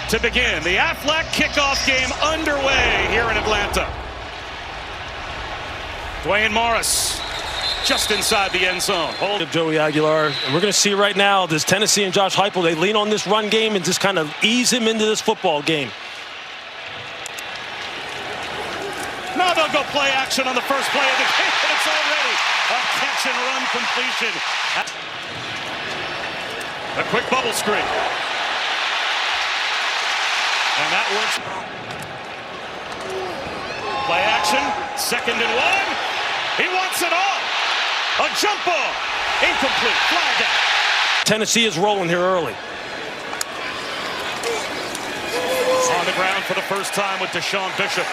To begin the Aflac kickoff game underway here in Atlanta. Dwayne Morris just inside the end zone. Hold up Joey Aguilar. And we're going to see right now this Tennessee and Josh Heupel, they lean on this run game and just kind of ease him into this football game. Now they'll go play action on the first play of the game, but it's already a catch and run completion. A quick bubble screen. And that works. Play action, 2nd and 1. He wants it all. A jump ball, incomplete, flag out. Tennessee is rolling here early. On the ground for the first time with Deshaun Bishop.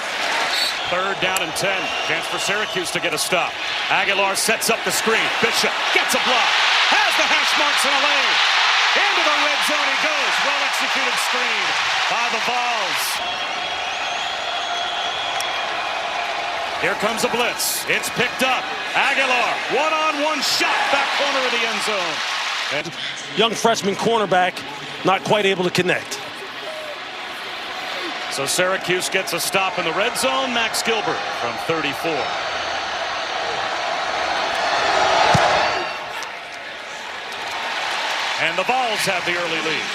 3rd down and 10. Chance for Syracuse to get a stop. Aguilar sets up the screen. Bishop gets a block. Has the hash marks in a lane. Into the red zone he goes. Well-executed screen by the Vols. Here comes a blitz. It's picked up. Aguilar, one-on-one shot, back corner of the end zone. And young freshman cornerback, not quite able to connect. So Syracuse gets a stop in the red zone. Max Gilbert from 34. And the Vols have the early lead.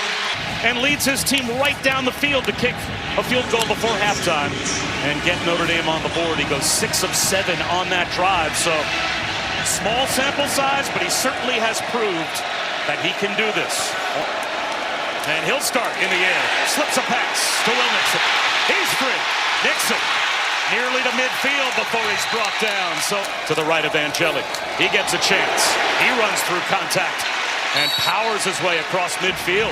And leads his team right down the field to kick a field goal before halftime and get Notre Dame on the board. He goes 6 of 7 on that drive. So small sample size, but he certainly has proved that he can do this. And he'll start in the air. Slips a pass to Will Nixon. He's free. Nixon nearly to midfield before he's brought down. So to the right of Angeli. He gets a chance. He runs through contact and powers his way across midfield.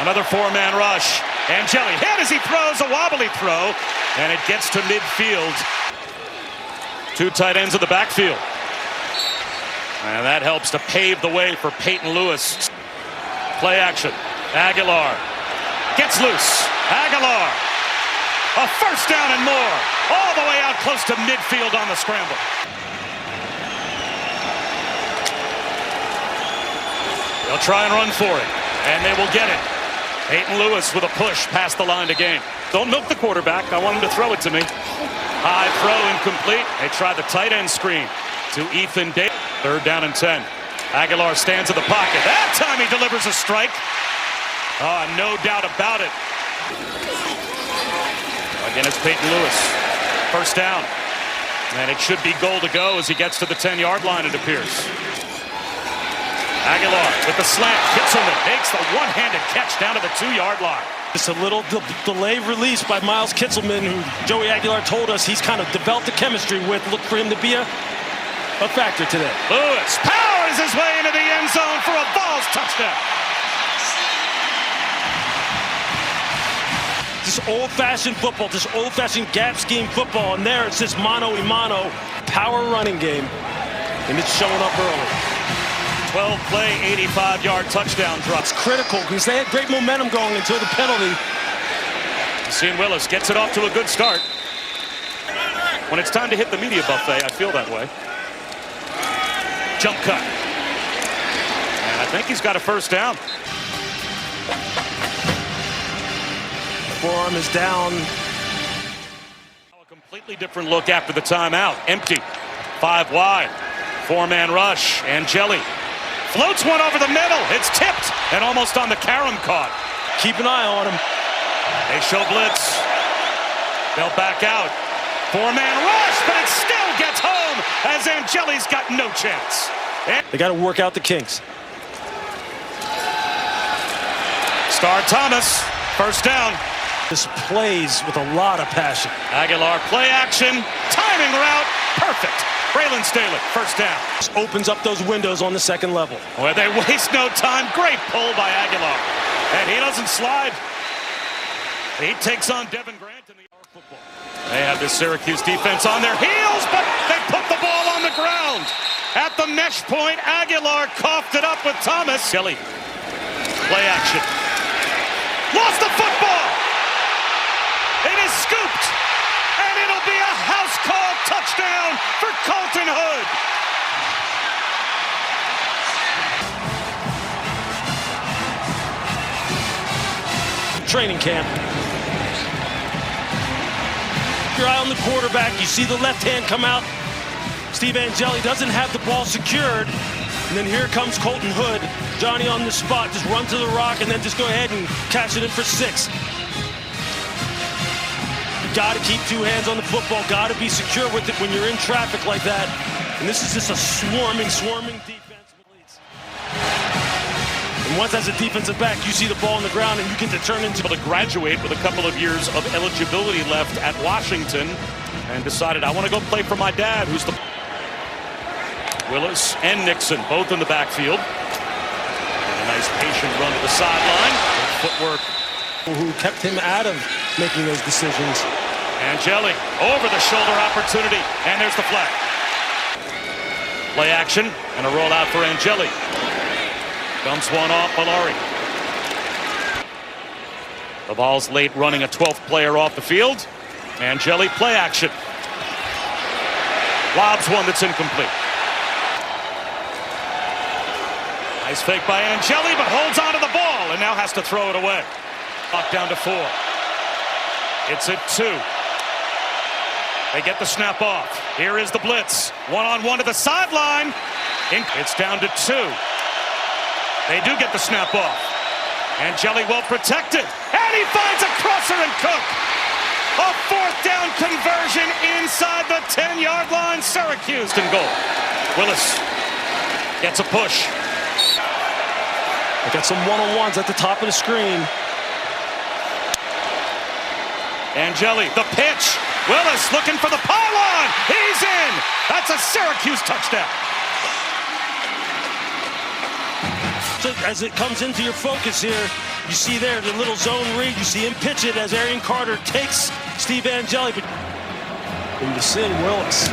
Another 4-man rush. Angeli hit as he throws a wobbly throw, and it gets to midfield. 2 tight ends in the backfield. And that helps to pave the way for Peyton Lewis. Play action. Aguilar gets loose. Aguilar. A first down and more. All the way out close to midfield on the scramble. They'll try and run for it, and they will get it. Peyton Lewis with a push past the line to gain. Don't milk the quarterback. I want him to throw it to me. High throw incomplete. They try the tight end screen to Ethan Davis. 3rd down and 10. Aguilar stands in the pocket. That time he delivers a strike. No doubt about it. Again, it's Peyton Lewis. First down. And it should be goal to go as he gets to the 10-yard line, it appears. Aguilar with the slant. Kitzelman makes the one-handed catch down to the 2-yard line. Just a little delay release by Miles Kitzelman, who Joey Aguilar told us he's kind of developed a chemistry with. Look for him to be a factor today. Lewis powers his way into the end zone for a Vols touchdown. Just old-fashioned football, just old-fashioned gap scheme football, and there it's this mano-a-mano power running game, and it's showing up early. 12-play, 85-yard touchdown drop. It's critical because they had great momentum going until the penalty. Sean Willis gets it off to a good start. When it's time to hit the media buffet, I feel that way. Jump cut. And I think he's got a first down. Forearm is down. A completely different look after the timeout. Empty. 5 wide. 4-man rush. Angeli floats one over the middle. It's tipped and almost on the carom caught. Keep an eye on him. They show blitz. They'll back out. 4-man rush, but it still gets home as Angeli's got no chance. They got to work out the kinks. Star Thomas, first down. This plays with a lot of passion. Aguilar, play action, timing route, perfect. Braylon Staley, first down. This opens up those windows on the 2nd level. Where they waste no time. Great pull by Aguilar. And he doesn't slide. He takes on Devin Grant in the football. They have this Syracuse defense on their heels, but they put the ball on the ground. At the mesh point, Aguilar coughed it up with Thomas. Kelly, play action. Lost the football. It is scooped. And it'll be a house call touchdown for Colton Hood. training camp. Your eye on the quarterback, you see the left hand come out. Steve Angeli doesn't have the ball secured. And then here comes Colton Hood. Johnny on the spot, just run to the rock and then just go ahead and catch it in for 6. You gotta keep 2 hands on the football, gotta be secure with it when you're in traffic like that. And this is just a swarming defense with Leeds. And once as a defensive back, you see the ball on the ground and you get to turn into... To graduate with a couple of years of eligibility left at Washington and decided, I want to go play for my dad, who's the... Willis and Nixon both in the backfield. And a nice patient run to the sideline. Good footwork. Who kept him out of making those decisions. Angeli, over the shoulder opportunity, and there's the flag. Play action and a rollout for Angeli. Dumps one off Malari. The ball's late, running a 12th player off the field. Angeli, play action. Lobs one that's incomplete. Nice fake by Angeli, but holds onto the ball and now has to throw it away. Clock down to 4. It's at 2. They get the snap off. Here is the blitz. One-on-one to the sideline. It's down to 2. They do get the snap off. Angeli well protected. And he finds a crosser and Cook. A 4th down conversion inside the 10-yard line. Syracuse can goal. Willis gets a push. They got some one-on-ones at the top of the screen. Angeli, the pitch. Willis looking for the pylon. He's in. That's a Syracuse touchdown. So as it comes into your focus here, you see there the little zone read. You see him pitch it as Arian Carter takes Steve Angeli. And you see Willis.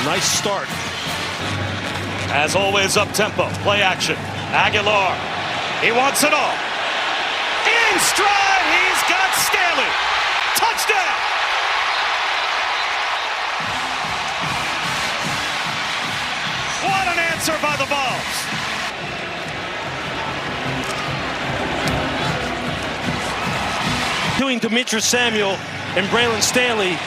Nice start. As always, up-tempo, play action. Aguilar, he wants it all. In stride, he's got Staley. Touchdown! What an answer by the Vols. Doing Demetrius Samuel and Braylon Staley.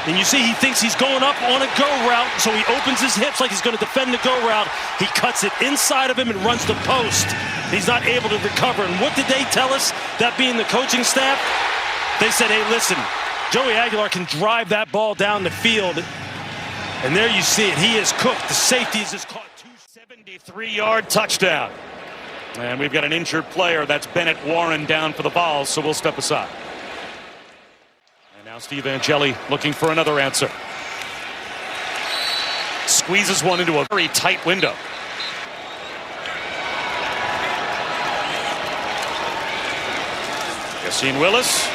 And you see he thinks he's going up on a go route, so he opens his hips like he's going to defend the go route. He cuts it inside of him and runs the post. He's not able to recover. And what did they tell us, that being the coaching staff? They said, hey, listen, Joey Aguilar can drive that ball down the field. And there you see it. He is cooked. The safety is just caught. 73-yard touchdown. And we've got an injured player. That's Bennett Warren down for the Vols, so we'll step aside. Now Steve Angeli looking for another answer. Squeezes one into a very tight window. Yassine Willis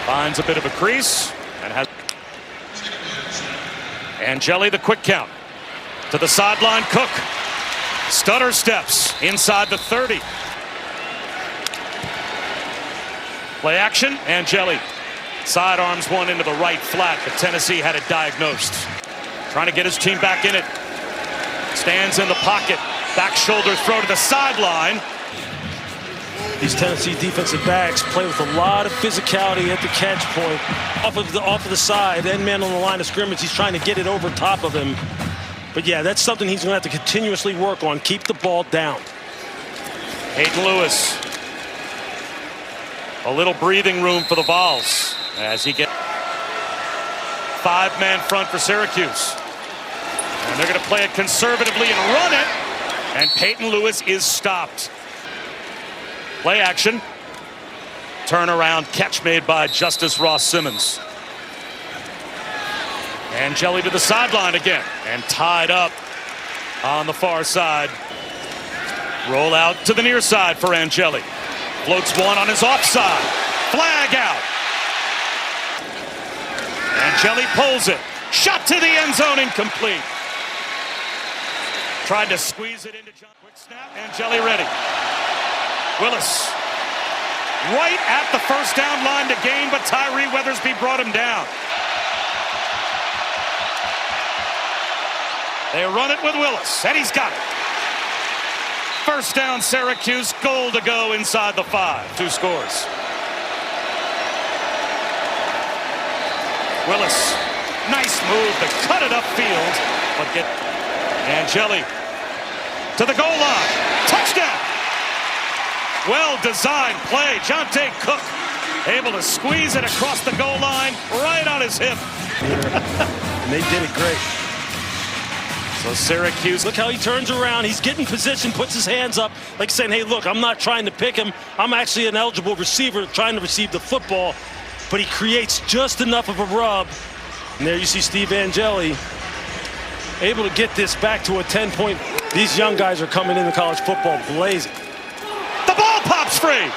finds a bit of a crease and has Angeli, the quick count to the sideline. Cook stutter steps inside the 30. Play action. Angeli sidearms one into the right flat, but Tennessee had it diagnosed. Trying to get his team back in it. Stands in the pocket. Back shoulder throw to the sideline. These Tennessee defensive backs play with a lot of physicality at the catch point. Off of the side, end man on the line of scrimmage. He's trying to get it over top of him. But yeah, that's something he's going to have to continuously work on. Keep the ball down. Peyton Lewis. A little breathing room for the Vols as he gets 5-man front for Syracuse. And they're going to play it conservatively and run it. And Peyton Lewis is stopped. Play action. Turnaround catch made by Justice Ross Simmons. Angeli to the sideline again and tied up on the far side. Roll out to the near side for Angeli. Floats one on his offside. Flag out. Angeli pulls it. Shot to the end zone, incomplete. Tried to squeeze it into John. Quick snap. Angeli ready. Willis. Right at the first down line to gain, but Tyree Weathersby brought him down. They run it with Willis, and he's got it. First down, Syracuse. Goal to go inside the 5. 2 scores. Willis, nice move to cut it upfield, but get Angeli to the goal line. Touchdown! Well-designed play. Jonte Cook able to squeeze it across the goal line, right on his hip. And they did it great. So Syracuse, look how he turns around. He's getting position, puts his hands up, like saying, hey, look, I'm not trying to pick him. I'm actually an eligible receiver trying to receive the football. But he creates just enough of a rub. And there you see Steve Angeli able to get this back to a 10-point. These young guys are coming into college football blazing. The ball pops free.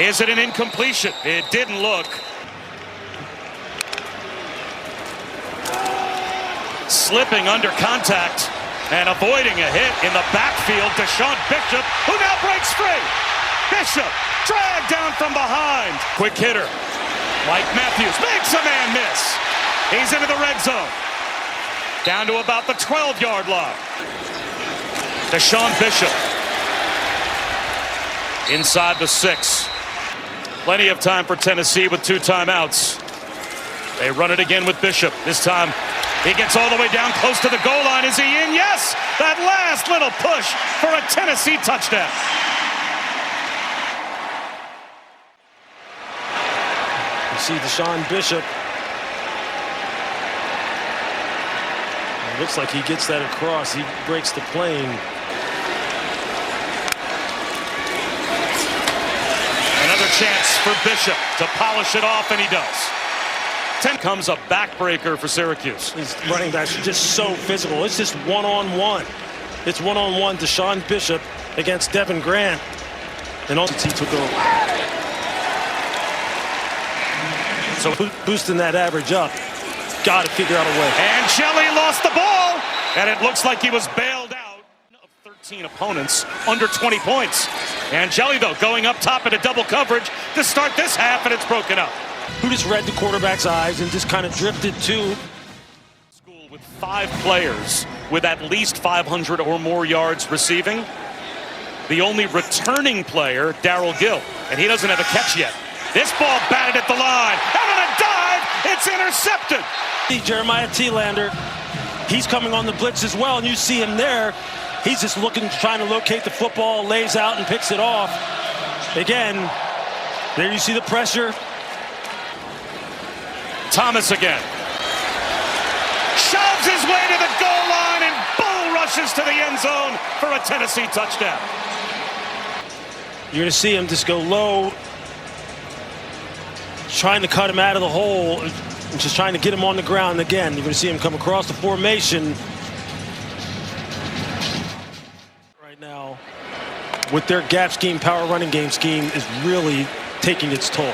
Is it an incompletion? It didn't look. Slipping under contact and avoiding a hit in the backfield. Deshaun Bishop, who now breaks free. Bishop dragged down from behind. Quick hitter. Mike Matthews makes a man miss. He's into the red zone. Down to about the 12-yard line. Deshaun Bishop. Inside the 6. Plenty of time for Tennessee with 2 timeouts. They run it again with Bishop. This time he gets all the way down close to the goal line. Is he in? Yes! That last little push for a Tennessee touchdown. You see Deshaun Bishop. It looks like he gets that across. He breaks the plane. Another chance for Bishop to polish it off, and he does. 10 comes a backbreaker for Syracuse. These running backs are just so physical. It's just one-on-one. It's one-on-one Deshaun Bishop against Devin Grant. And also he took over. So boosting that average up. Got to figure out a way. Angeli lost the ball, and it looks like he was bailed out of 13 opponents, under 20 points. Angeli, though, going up top into double coverage to start this half, and it's broken up. Who just read the quarterback's eyes and just kind of drifted to. School with 5 players with at least 500 or more yards receiving. The only returning player, Darrell Gill, and he doesn't have a catch yet. This ball batted at the line, and on a dive, it's intercepted. Jeremiah Thielander, he's coming on the blitz as well, and you see him there. He's just looking, trying to locate the football, lays out and picks it off. Again, there you see the pressure. Thomas again. Shoves his way to the goal line and bull rushes to the end zone for a Tennessee touchdown. You're going to see him just go low, trying to cut him out of the hole, and just trying to get him on the ground again. You're going to see him come across the formation. Right now, with their gap scheme, power running game scheme is really taking its toll.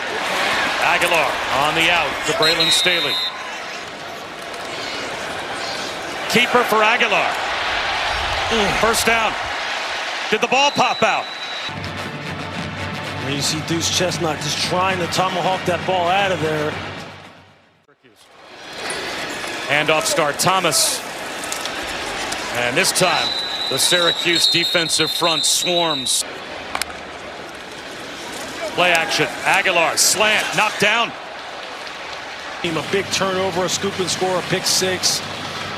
Aguilar on the out to Braylon Staley. Keeper for Aguilar. First down. Did the ball pop out? And you see Deuce Chestnut just trying to tomahawk that ball out of there. Handoff start, Thomas. And this time, the Syracuse defensive front swarms. Play action. Aguilar, slant, knocked down. A big turnover, a scoop and score, a pick 6.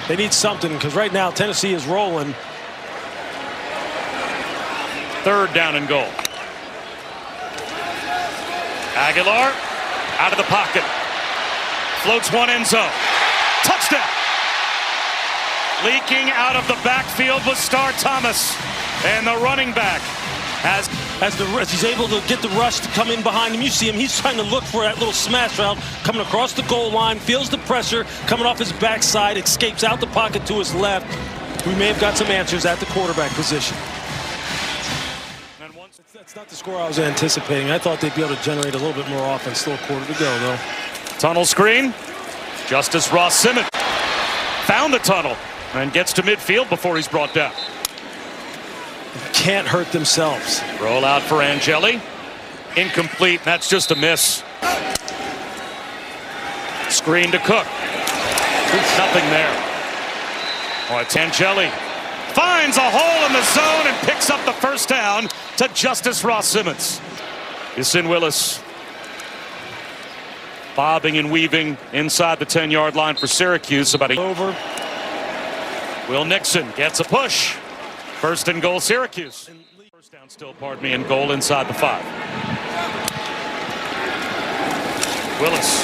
They need something, because right now Tennessee is rolling. 3rd down and goal. Aguilar out of the pocket. Floats one end zone. Touchdown. Leaking out of the backfield was Star Thomas. And the running back has... As he's able to get the rush to come in behind him, you see him, he's trying to look for that little smash route, coming across the goal line, feels the pressure, coming off his backside, escapes out the pocket to his left. We may have got some answers at the quarterback position. That's not the score I was anticipating. I thought they'd be able to generate a little bit more offense. Still a quarter to go, though. Tunnel screen. Justice Ross Simmons found the tunnel and gets to midfield before he's brought down. Can't hurt themselves. Roll out for Angeli. Incomplete. That's just a miss. Screen to Cook. Nothing there. Oh, it's Angeli. finds a hole in the zone and picks up the first down to Justice Ross Simmons. Yasin Willis bobbing and weaving inside the 10-yard line for Syracuse. About over. Will Nixon gets a push. First and goal, Syracuse. First down still, pardon me, and goal inside the 5. Willis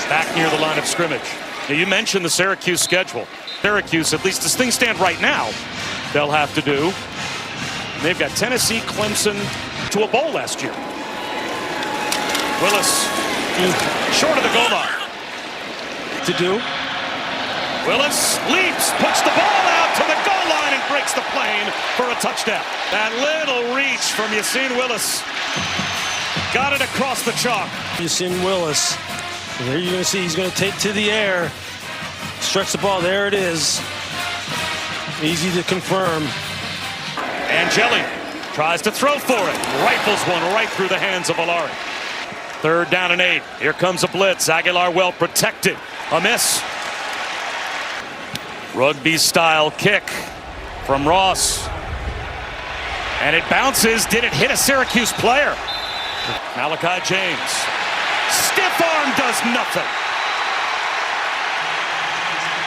back near the line of scrimmage. Now, you mentioned the Syracuse schedule. Syracuse, at least as things stand right now, they'll have to do. They've got Tennessee, Clemson to a bowl last year. Willis short of the goal line. To do. Willis leaps, puts the ball out to the goal line and breaks the plane for a touchdown. That little reach from Yasin Willis got it across the chalk. Yasin Willis. And there you're going to see he's going to take to the air. Stretch the ball. There it is. Easy to confirm. Angeli tries to throw for it. Rifles one right through the hands of Alari. 3rd down and 8. Here comes a blitz. Aguilar well protected. A miss. Rugby-style kick from Ross. And it bounces. Did it hit a Syracuse player? Malachi James. Stiff arm does nothing.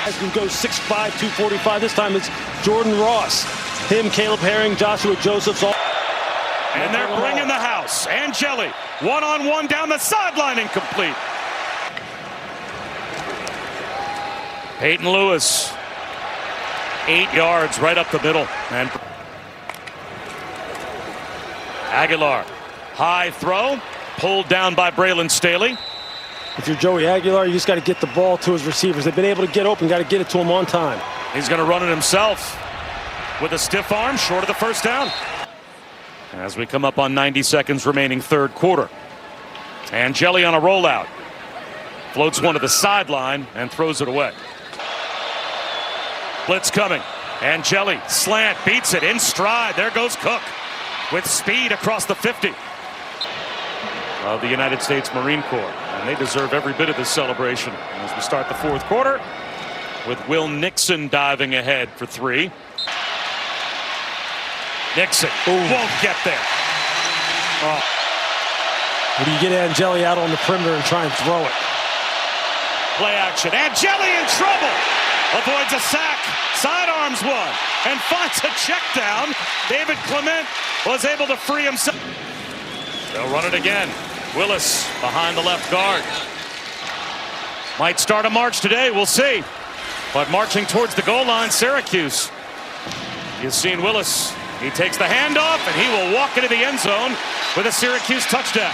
As we go 6'5", 245. This time it's Jordan Ross. Him, Caleb Herring, Joshua Josephs. All. And they're bringing the house. Angeli, one-on-one down the sideline, incomplete. Peyton Lewis, 8 yards right up the middle. And Aguilar, high throw, pulled down by Braylon Staley. If you're Joey Aguilar, you just got to get the ball to his receivers. They've been able to get open, got to get it to him on time. He's going to run it himself with a stiff arm, short of the first down. As we come up on 90 seconds remaining, 3rd quarter. Angeli on a rollout. Floats one to the sideline and throws it away. Blitz coming. Angeli, slant, beats it in stride. There goes Cook with speed across the 50. Of the United States Marine Corps, and they deserve every bit of this celebration as we start the 4th quarter with Will Nixon diving ahead for 3. Nixon won't get there. Oh. What do you get Angeli out on the perimeter and try and throw it? Play action. Angeli in trouble. Avoids a sack. Sidearms one and finds a check down. David Clement was able to free himself. They'll run it again. Willis behind the left guard. Might start a march today, we'll see. But marching towards the goal line, Syracuse. Yasin Willis, he takes the handoff and he will walk into the end zone with a Syracuse touchdown.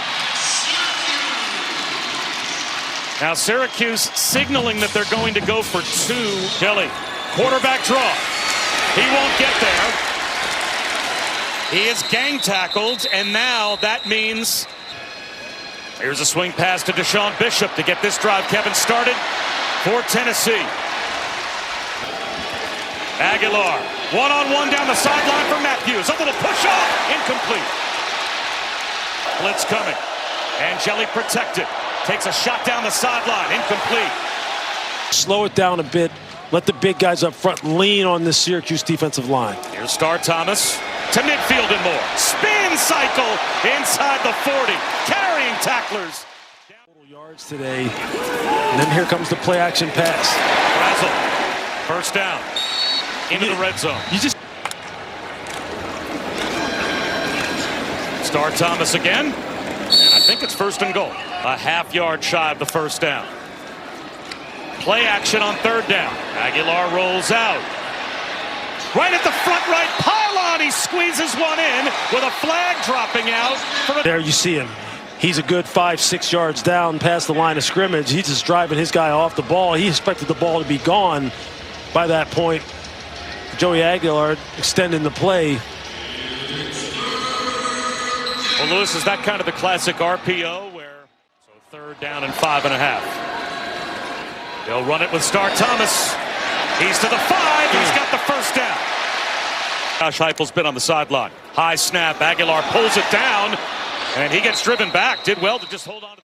Now Syracuse signaling that they're going to go for 2. Kelly, quarterback draw. He won't get there. He is gang tackled, and now that means here's a swing pass to Deshaun Bishop to get this drive, Kevin, started for Tennessee. Aguilar, one-on-one down the sideline for Matthews. A little push-off, incomplete. Blitz coming. Angeli protected. Takes a shot down the sideline, incomplete. Slow it down a bit. Let the big guys up front lean on this Syracuse defensive line. Here's Star Thomas to midfield and more. Spin cycle inside the 40. Carrying tacklers. Total yards today. And then here comes the play action pass. Brazel. First down. Into the red zone. You just Star Thomas again. And I think it's 1st and goal. A half-yard shy of the first down. Play action on 3rd down. Aguilar rolls out. Right at the front right pylon, he squeezes one in with a flag dropping out. There you see him. He's a good 5-6 yards down past the line of scrimmage. He's just driving his guy off the ball. He expected the ball to be gone by that point. Joey Aguilar extending the play. Well, Lewis, is that kind of the classic RPO where, so 3rd down and 5.5. They'll run it with Star Thomas. He's to the 5. He's got the first down. Josh Heupel's been on the sideline. High snap. Aguilar pulls it down, and he gets driven back. Did well to just hold on to